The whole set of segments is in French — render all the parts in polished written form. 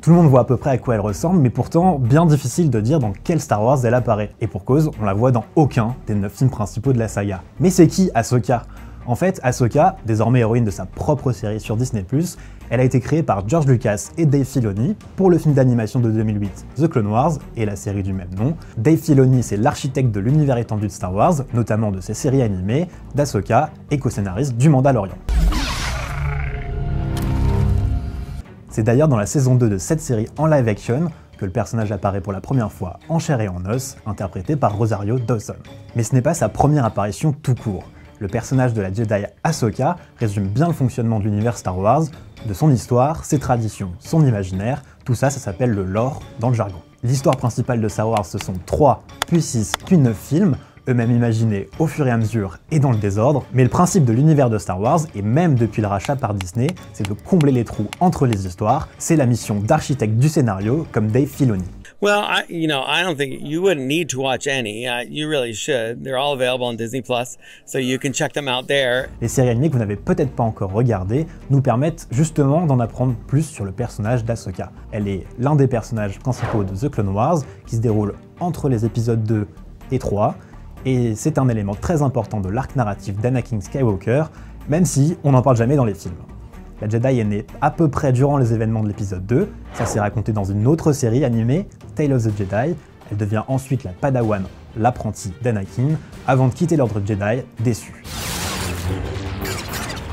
Tout le monde voit à peu près à quoi elle ressemble, mais pourtant bien difficile de dire dans quel Star Wars elle apparaît. Et pour cause, on la voit dans aucun des 9 films principaux de la saga. Mais c'est qui Ahsoka? En fait, Ahsoka, désormais héroïne de sa propre série sur Disney+, elle a été créée par George Lucas et Dave Filoni pour le film d'animation de 2008, The Clone Wars, et la série du même nom. Dave Filoni, c'est l'architecte de l'univers étendu de Star Wars, notamment de ses séries animées, d'Ahsoka, et co-scénariste du Mandalorian. C'est d'ailleurs dans la saison 2 de cette série en live action que le personnage apparaît pour la première fois en chair et en os, interprété par Rosario Dawson. Mais ce n'est pas sa première apparition tout court. Le personnage de la Jedi Ahsoka résume bien le fonctionnement de l'univers Star Wars, de son histoire, ses traditions, son imaginaire, tout ça, ça s'appelle le lore dans le jargon. L'histoire principale de Star Wars, ce sont 3, puis 6, puis 9 films, eux-mêmes imaginés au fur et à mesure et dans le désordre, mais le principe de l'univers de Star Wars, et même depuis le rachat par Disney, c'est de combler les trous entre les histoires, c'est la mission d'architecte du scénario comme Dave Filoni. Well, I don't think you wouldn't need to watch any. You really should. They're all available on Disney+, so you can check them out there. Les séries animées que vous n'avez peut-être pas encore regardées nous permettent justement d'en apprendre plus sur le personnage d'Ahsoka. Elle est l'un des personnages principaux de The Clone Wars, qui se déroule entre les épisodes 2 et 3, et c'est un élément très important de l'arc narratif d'Anakin Skywalker, même si on n'en parle jamais dans les films. La Jedi est née à peu près durant les événements de l'épisode 2, ça s'est raconté dans une autre série animée, Tale of the Jedi. Elle devient ensuite la Padawan, l'apprentie d'Anakin, avant de quitter l'ordre Jedi, déçue.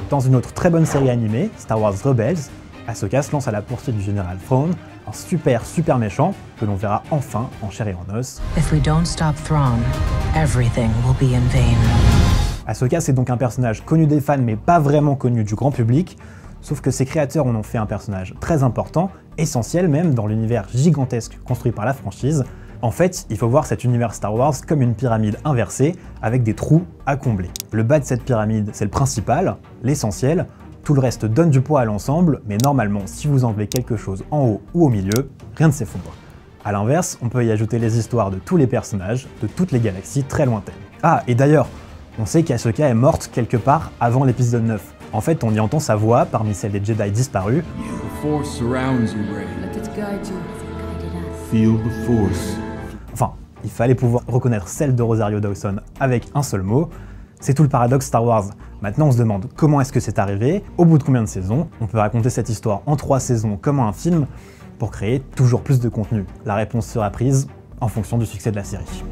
Dans une autre très bonne série animée, Star Wars Rebels, Ahsoka se lance à la poursuite du général Thrawn, un super méchant que l'on verra enfin en chair et en os. If we don't stop Thrawn, everything will be in vain. Ahsoka, c'est donc un personnage connu des fans mais pas vraiment connu du grand public. Sauf que ses créateurs en ont fait un personnage très important, essentiel même dans l'univers gigantesque construit par la franchise. En fait, il faut voir cet univers Star Wars comme une pyramide inversée, avec des trous à combler. Le bas de cette pyramide, c'est le principal, l'essentiel, tout le reste donne du poids à l'ensemble, mais normalement, si vous enlevez quelque chose en haut ou au milieu, rien ne s'effondre. A l'inverse, on peut y ajouter les histoires de tous les personnages, de toutes les galaxies très lointaines. Ah, et d'ailleurs, on sait qu'Ahsoka est morte quelque part avant l'épisode 9. En fait, on y entend sa voix parmi celles des Jedi disparus. Enfin, il fallait pouvoir reconnaître celle de Rosario Dawson avec un seul mot. C'est tout le paradoxe Star Wars. Maintenant, on se demande comment est-ce que c'est arrivé, au bout de combien de saisons. On peut raconter cette histoire en 3 saisons comme un film pour créer toujours plus de contenu. La réponse sera prise en fonction du succès de la série.